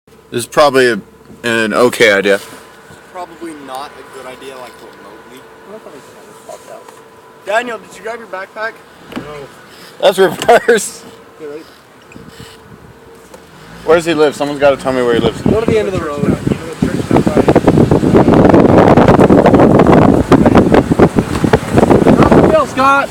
This is probably an okay idea. Probably not a good idea, like remotely. Daniel, did you grab your backpack? No. That's reverse. Okay, ready? Where does he live? Someone's got to tell me where he lives. Go to the end of the road. Bill Scott.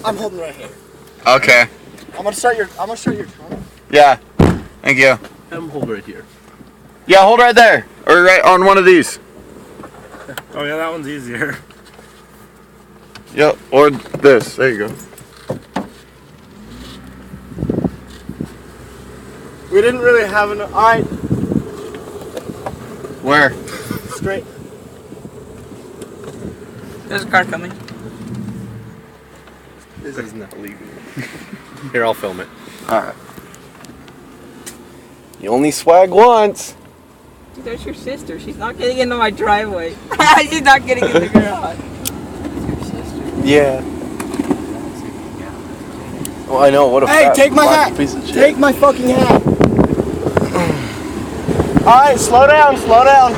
I'm holding right here. Okay. I'm gonna start your trunk. Yeah. Thank you. I'm hold right here. Yeah, hold right there. Or right on one of these. Oh yeah, that one's easier. Yep. Or this. There you go. We didn't really have enough. Alright, Where? straight. There's a car coming. This is not legal. Here, I'll film it. Alright. You only swag once. Dude, that's your sister. She's not getting into my driveway. She's not getting in the garage. Yeah. Oh, I know. What a Hey, fat take my black hat. piece of shit. Take my fucking hat. Alright, slow down, slow down.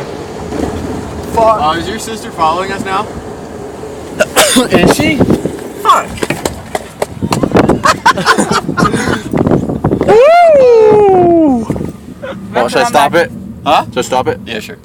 Fuck. Is your sister following us now? Is she? Fuck. Woo! Well, should I stop it? Huh? Should I stop it? Yeah, sure.